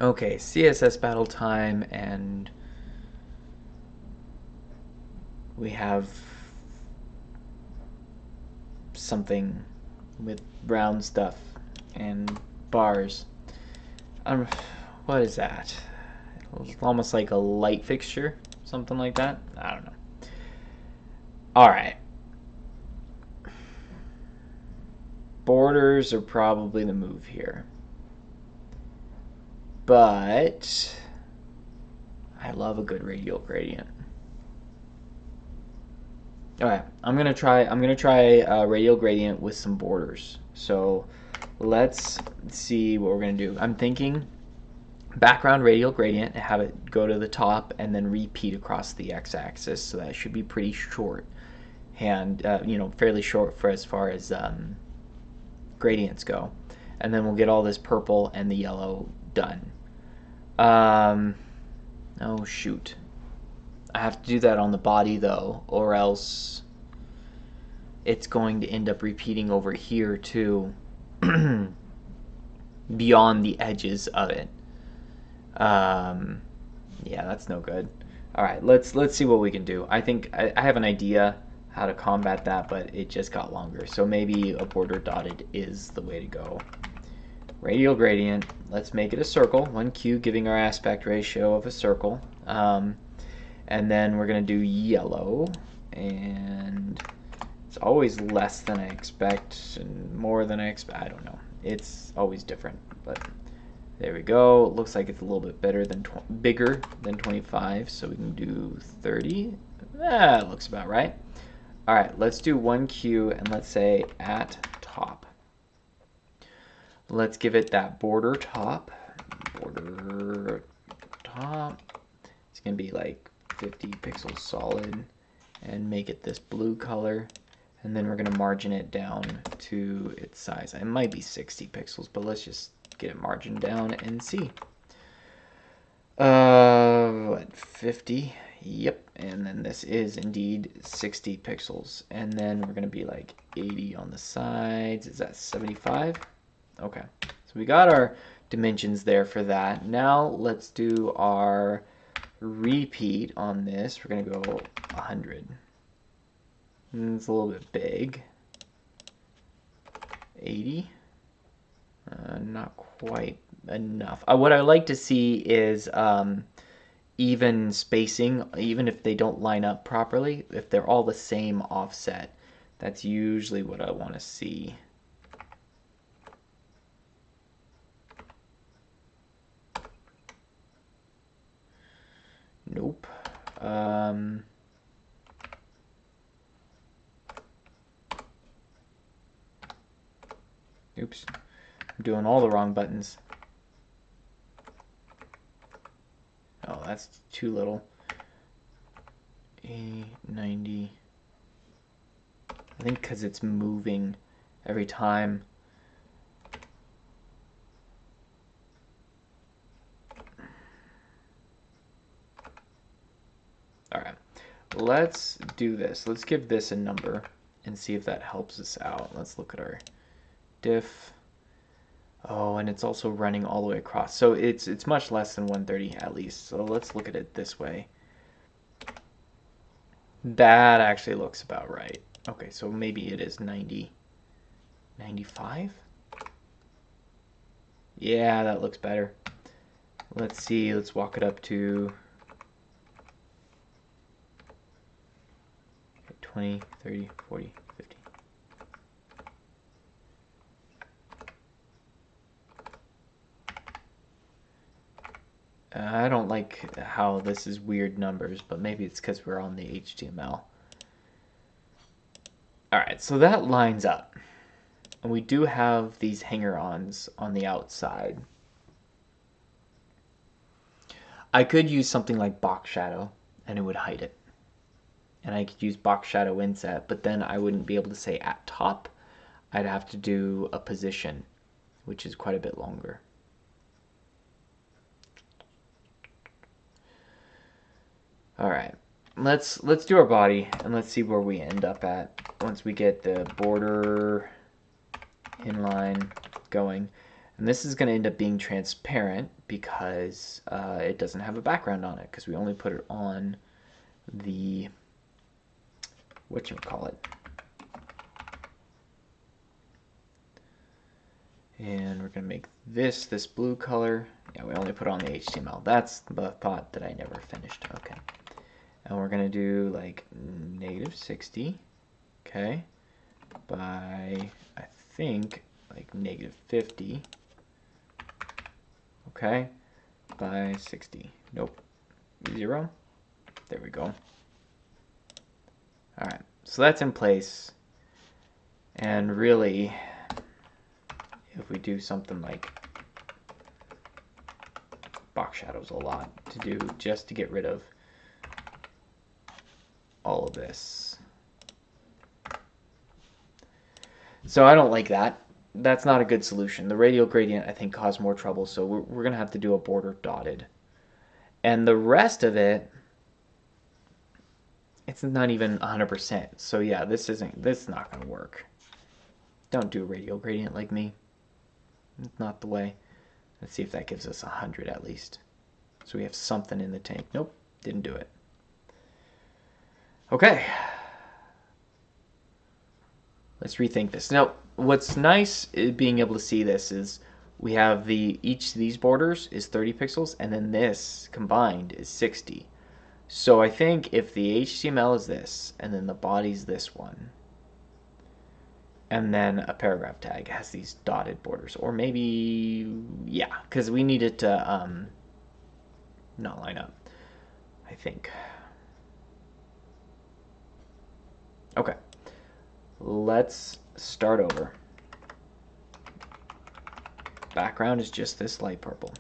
Okay, CSS battle time, and we have something with brown stuff and bars. What is that? It's almost like a light fixture, something like that. I don't know. All right. Borders are probably the move here. But I love a good radial gradient. Okay, I'm gonna try radial gradient with some borders. So let's see what we're gonna do. I'm thinking background radial gradient, have it go to the top and then repeat across the x-axis. So that should be pretty short, and fairly short for as far as gradients go. And then we'll get all this purple and the yellow done. Oh shoot. I have to do that on the body though, or else it's going to end up repeating over here too, beyond the edges of it. Yeah, that's no good. All right, let's see what we can do. I think I have an idea how to combat that, but it just got longer. So maybe a border dotted is the way to go. Radial gradient, let's make it a circle, 1Q, giving our aspect ratio of a circle. And then we're going to do yellow, and it's always less than I expect and more than I expect. I don't know. It's always different, but there we go. It looks like it's a little bit bigger than 25, so we can do 30. That looks about right. All right, let's do 1Q, and let's say at top. Let's give it that border top. Border top. It's going to be like 50 pixels solid, and make it this blue color. And then we're going to margin it down to its size. It might be 60 pixels, but let's just get it margined down and see. What, 50? Yep, and then this is indeed 60 pixels. And then we're going to be like 80 on the sides. Is that 75? Okay, so we got our dimensions there for that. Now let's do our repeat on this. We're going to go 100. It's a little bit big. 80. Not quite enough. What I like to see is even spacing, even if they don't line up properly. If they're all the same offset, that's usually what I want to see. Nope. Oops. I'm doing all the wrong buttons. Oh, that's too little. 90. I think because it's moving every time. Alright, let's do this. Let's give this a number and see if that helps us out. Let's look at our diff. Oh, and it's also running all the way across. So it's much less than 130 at least. So let's look at it this way. That actually looks about right. Okay, so maybe it is 90. 95? Yeah, that looks better. Let's see, let's walk it up to 20, 30, 40, 50. I don't like how this is weird numbers, but maybe it's because we're on the HTML. Alright, so that lines up. And we do have these hanger-ons on the outside. I could use something like box shadow, and it would hide it. And I could use box shadow inset, but then I wouldn't be able to say at top. I'd have to do a position, which is quite a bit longer. All right, let's do our body, and let's see where we end up at once we get the border inline going. And this is going to end up being transparent because it doesn't have a background on it, because we only put it on the, whatchamacallit. And we're going to make this blue color. Yeah, we only put on the HTML. That's the thought that I never finished. Okay. And we're going to do like -60, okay, by, I think, like -50, okay, by 60. Nope. 0. There we go. All right. So that's in place. And really, if we do something like box shadows a lot to do just to get rid of all of this. So I don't like that. That's not a good solution. The radial gradient, I think, caused more trouble, so we're going to have to do a border dotted. And the rest of it, it's not even 100%. So yeah, this is not going to work. Don't do a radial gradient like me. It's not the way. Let's see if that gives us 100 at least. So we have something in the tank. Nope, didn't do it. Okay. Let's rethink this. Now, what's nice being able to see this is we have each of these borders is 30 pixels, and then this combined is 60. So I think if the HTML is this, and then the body's this one, and then a paragraph tag has these dotted borders, or maybe, yeah, because we need it to not line up, I think. Okay, let's start over. Background is just this light purple.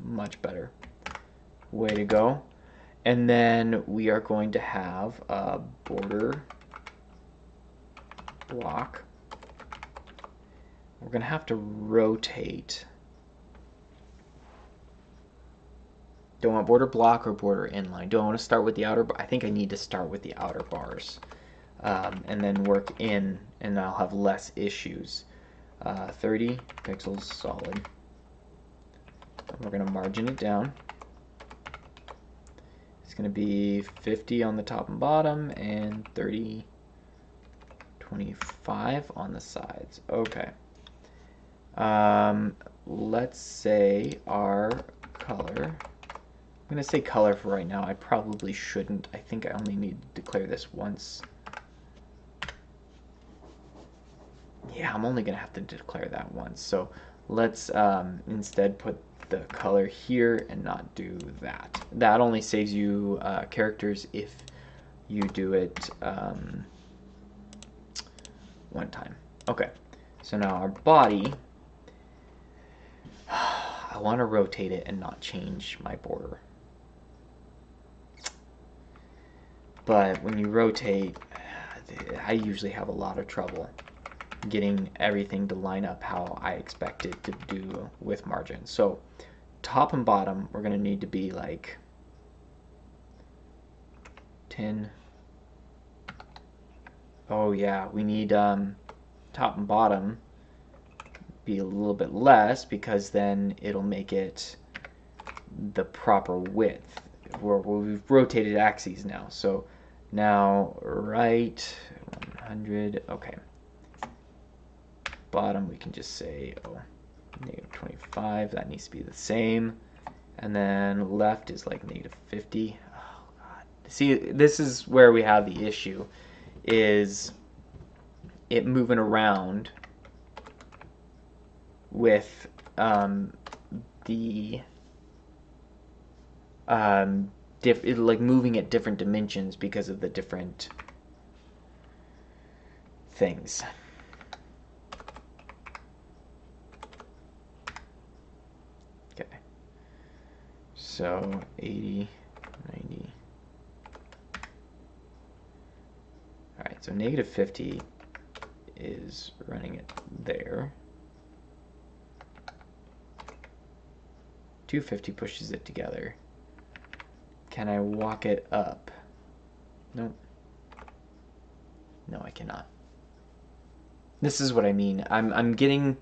Much better. Way to go. And then we are going to have a border block. We're going to have to rotate. Do I want border block or border inline? Do I want to start with the outer? I think I need to start with the outer bars. And then work in, and I'll have less issues. 30 pixels solid. And we're going to margin it down. It's going to be 50 on the top and bottom, and 30, 25 on the sides. Okay. Let's say our color. I'm going to say color for right now. I probably shouldn't. I think I only need to declare this once. Yeah, I'm only going to have to declare that once. So let's instead put the color here and not do that. That only saves you characters if you do it one time. Okay, so now our body, I want to rotate it and not change my border. But when you rotate, I usually have a lot of trouble getting everything to line up how I expect it to do with margin. So top and bottom, we're going to need to be like 10. Oh yeah, we need top and bottom be a little bit less, because then it'll make it the proper width. We've rotated axes now. So now right 100. Okay. Bottom we can just say -25. That needs to be the same. And then left is like -50. Oh god. See, this is where we have the issue, is it moving around with like moving at different dimensions because of the different things. Okay. So 80, 90. All right, so -50 is running it there. 250 pushes it together. Can I walk it up? Nope. No, I cannot. This is what I mean. I'm getting,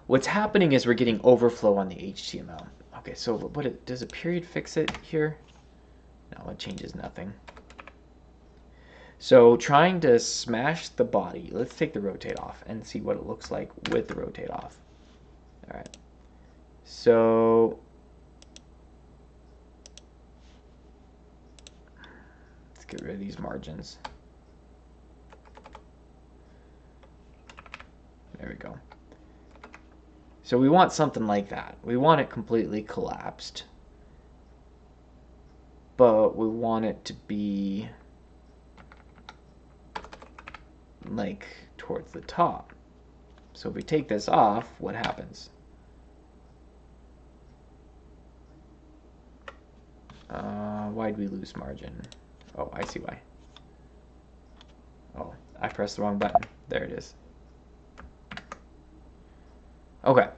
what's happening is we're getting overflow on the HTML. Okay, so does a period fix it here? No, it changes nothing. So trying to smash the body, let's take the rotate off and see what it looks like with the rotate off. All right, so let's get rid of these margins. There we go. So we want something like that. We want it completely collapsed, but we want it to be like towards the top. So if we take this off, what happens? Why'd we lose margin? Oh, I see why. Oh, I pressed the wrong button. There it is. Okay,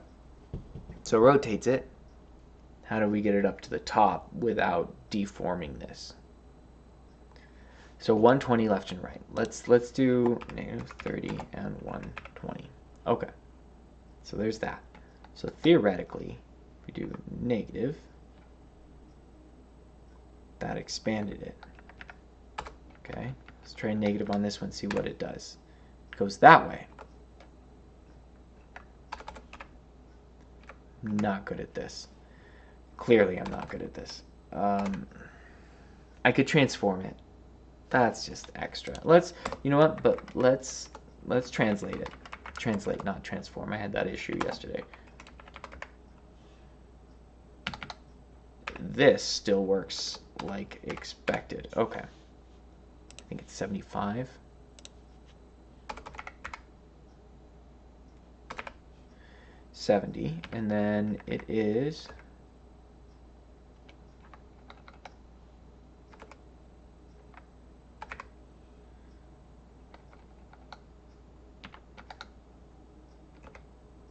so rotates it. How do we get it up to the top without deforming this? So 120 left and right. Let's do -30 and 120. Okay, so there's that. So theoretically, if we do negative, that expanded it. Okay, let's try negative on this one, see what it does. It goes that way. Not good at this. Clearly I'm not good at this. I could transform it. That's just extra. You know what, but let's translate it. Translate, not transform. I had that issue yesterday. This still works like expected. Okay. I think it's 75. $70, and then it is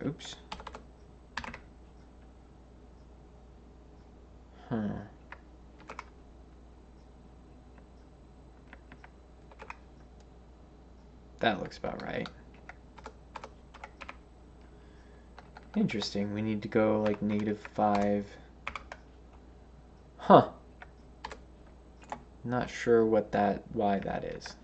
oops. That looks about right. Interesting. We need to go like -5. Huh. Not sure why that is.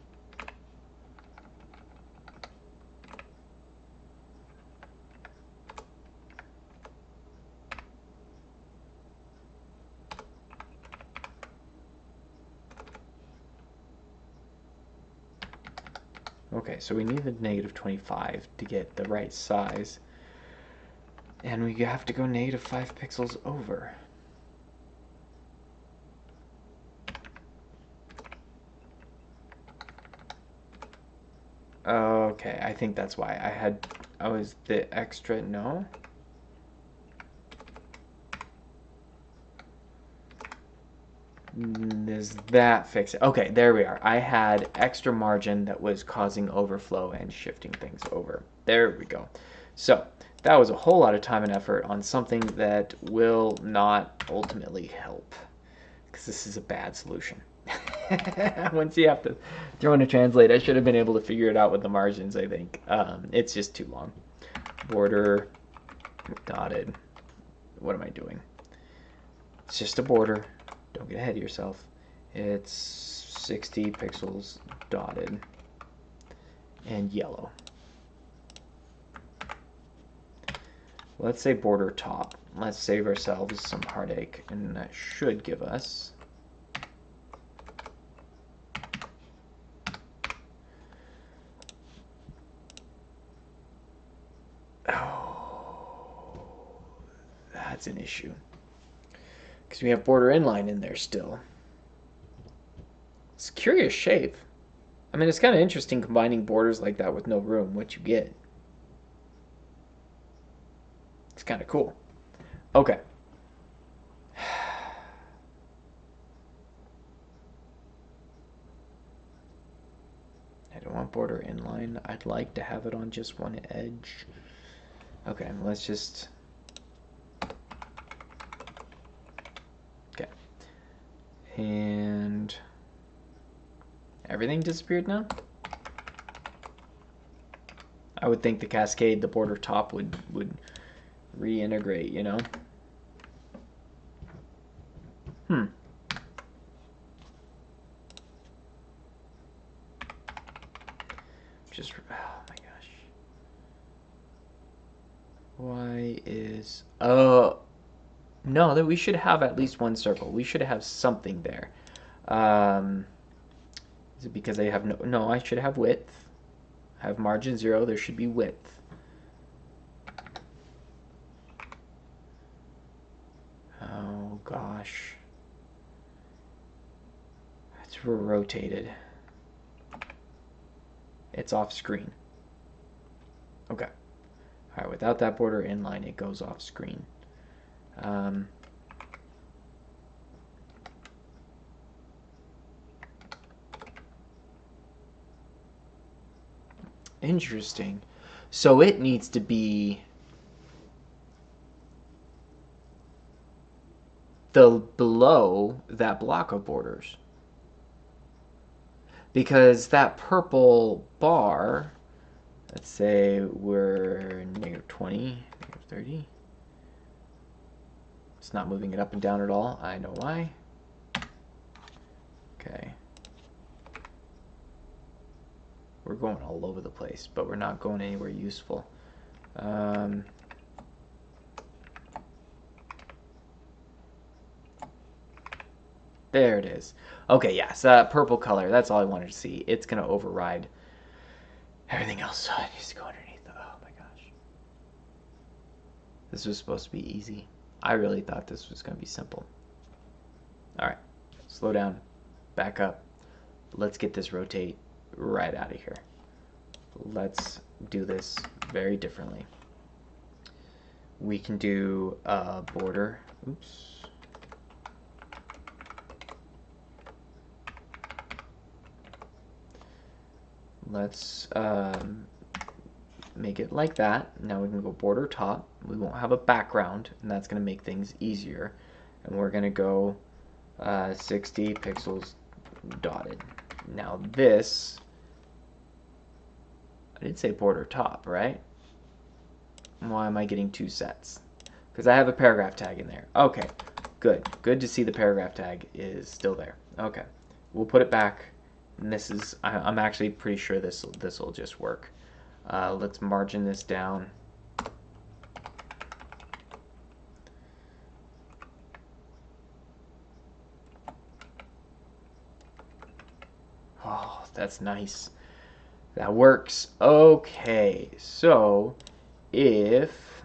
Okay, so we need the -25 to get the right size. And we have to go -5 pixels over. Okay, I think that's why I was the extra, no? Does that fix it? Okay, there we are. I had extra margin that was causing overflow and shifting things over. There we go. So that was a whole lot of time and effort on something that will not ultimately help, because this is a bad solution. Once you have to throw in a translate, I should have been able to figure it out with the margins, I think. It's just too long. Border, dotted. What am I doing? It's just a border. Don't get ahead of yourself. It's 60 pixels dotted and yellow. Let's say border top. Let's save ourselves some heartache, and that should give us that's an issue, because we have border inline in there still. It's a curious shape. I mean, it's kind of interesting combining borders like that with no room. What you get. It's kind of cool. Okay. I don't want border inline. I'd like to have it on just one edge. Okay, let's just... Okay. And... everything disappeared now? I would think the cascade, the border top would reintegrate, you know? Just, oh my gosh. Why is, oh, no, that we should have at least one circle. We should have something there. Is it because I have no, I should have width. I have margin 0, there should be width. Oh gosh. It's rotated. It's off screen. Okay. Alright, without that border inline, it goes off screen. Interesting. So it needs to be below that block of borders. Because that purple bar, let's say we're -20, -30. It's not moving it up and down at all. I know why. Okay. We're going all over the place, but we're not going anywhere useful. There it is. Okay, yes, that purple color. That's all I wanted to see. It's going to override everything else. So it needs to go underneath. Oh my gosh. This was supposed to be easy. I really thought this was going to be simple. All right, slow down, back up. Let's get this rotate right out of here. Let's do this very differently. We can do a border. Oops. Let's make it like that. Now we can go border top. We won't have a background, and that's going to make things easier. And we're going to go 60 pixels dotted. Now this, I did say border top, right? Why am I getting two sets? Because I have a paragraph tag in there. Okay, good. Good to see the paragraph tag is still there. Okay, we'll put it back. And this is, I'm actually pretty sure this will just work. Let's margin this down. Oh, that's nice. That works. Okay, so if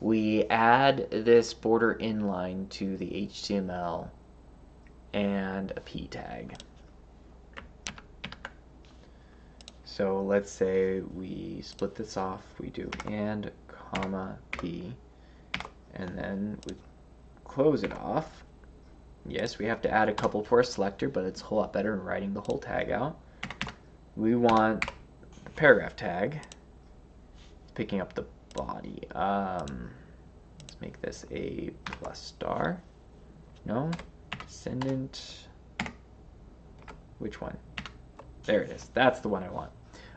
we add this border inline to the HTML and a p tag. So let's say we split this off, we do and comma p, and then we close it off. Yes, we have to add a couple for a selector, but it's a whole lot better than writing the whole tag out. We want the paragraph tag. It's picking up the body. Let's make this a plus star. No, descendant. Which one? There it is. That's the one I want.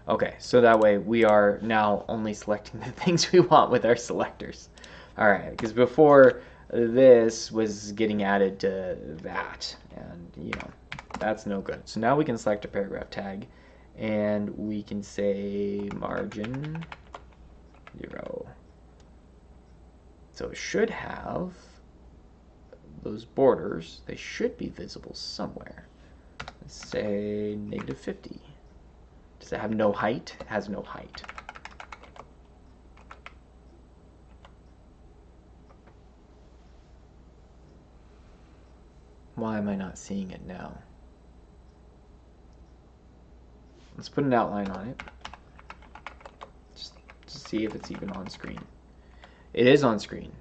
Okay, so that way we are now only selecting the things we want with our selectors. All right, because before this was getting added to that, and you know, that's no good. So now we can select a paragraph tag, and we can say margin 0. So it should have those borders. They should be visible somewhere. Let's say -50. Does it have no height? It has no height. Why am I not seeing it now? Let's put an outline on it. Just to see if it's even on screen. It is on screen.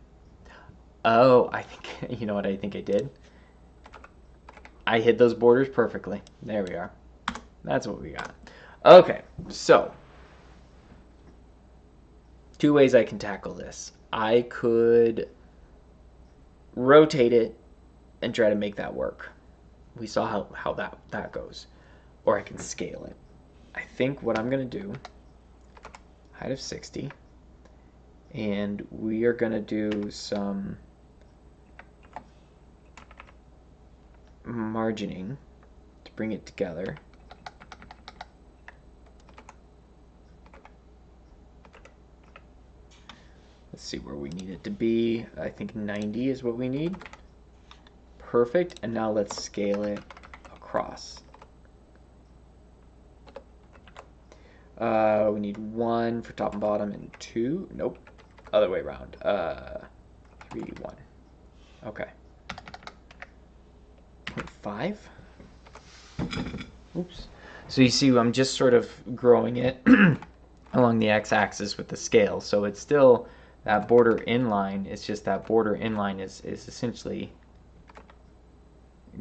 Oh, I think, you know what I think I did? I hid those borders perfectly. There we are. That's what we got. Okay, so two ways I can tackle this. I could rotate it and try to make that work. We saw how that goes. Or I can scale it. I think what I'm going to do, height of 60, and we are going to do some margining to bring it together. Let's see where we need it to be. I think 90 is what we need. Perfect. And now let's scale it across. We need 1 for top and bottom and 2. Nope. Other way around. 3, 1. Okay. 0.5. Oops. So you see I'm just sort of growing it along the x-axis with the scale. So it's still that border inline. It's just that border inline is essentially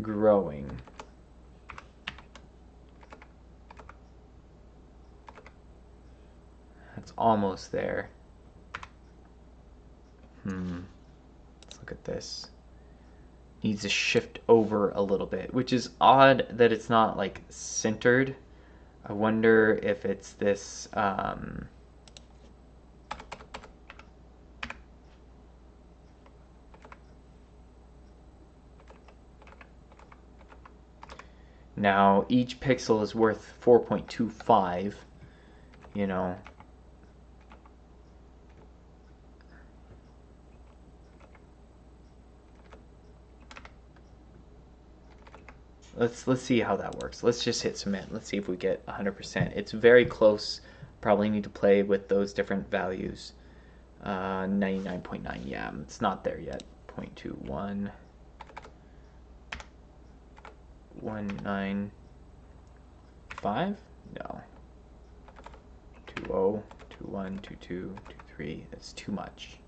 growing. That's almost there. Let's look at this. Needs to shift over a little bit, which is odd that it's not like centered. I wonder if it's this now each pixel is worth 4.25, you know. Let's see how that works. Let's just hit submit. Let's see if we get 100%. It's very close. Probably need to play with those different values. 99.9. Yeah, it's not there yet. 0.21. 195? No. 20, 21, 22, 23. That's too much.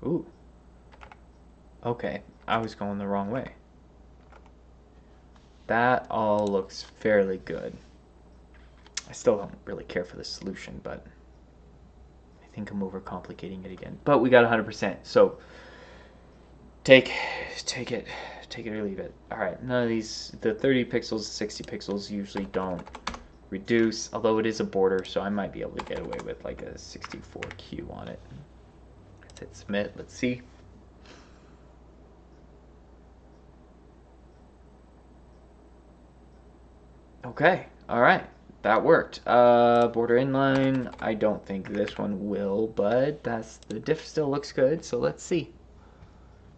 Ooh. Okay, I was going the wrong way. That all looks fairly good. I still don't really care for the solution, but I think I'm overcomplicating it again. But we got 100%, so take it or leave it. All right, none of these, the 30 pixels, 60 pixels usually don't reduce, although it is a border, so I might be able to get away with like a 64Q on it. Let's hit submit. Let's see. Okay, all right, that worked. Border inline, I don't think this one will, but the diff still looks good, so let's see.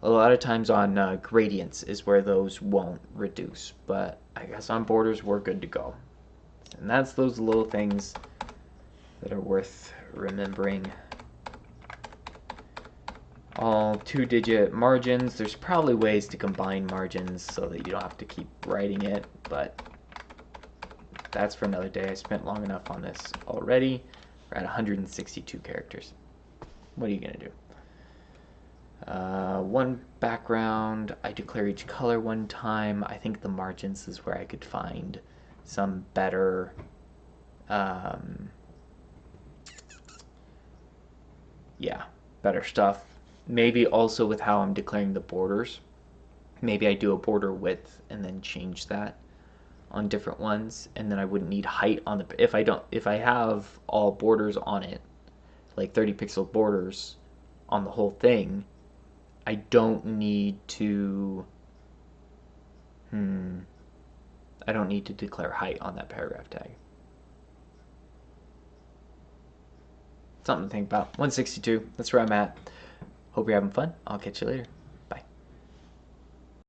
A lot of times on gradients is where those won't reduce, but I guess on borders we're good to go. And that's those little things that are worth remembering. All 2-digit margins. There's probably ways to combine margins so that you don't have to keep writing it, but that's for another day. I spent long enough on this already. We're at 162 characters. What are you gonna do? One background. I declare each color one time. I think the margins is where I could find some better yeah, better stuff. Maybe also with how I'm declaring the borders. Maybe I do a border width and then change that on different ones, and then I wouldn't need height on the, if I have all borders on it, like 30 pixel borders on the whole thing, I don't need to declare height on that paragraph tag. Something to think about. 162, that's where I'm at. Hope you're having fun. I'll catch you later.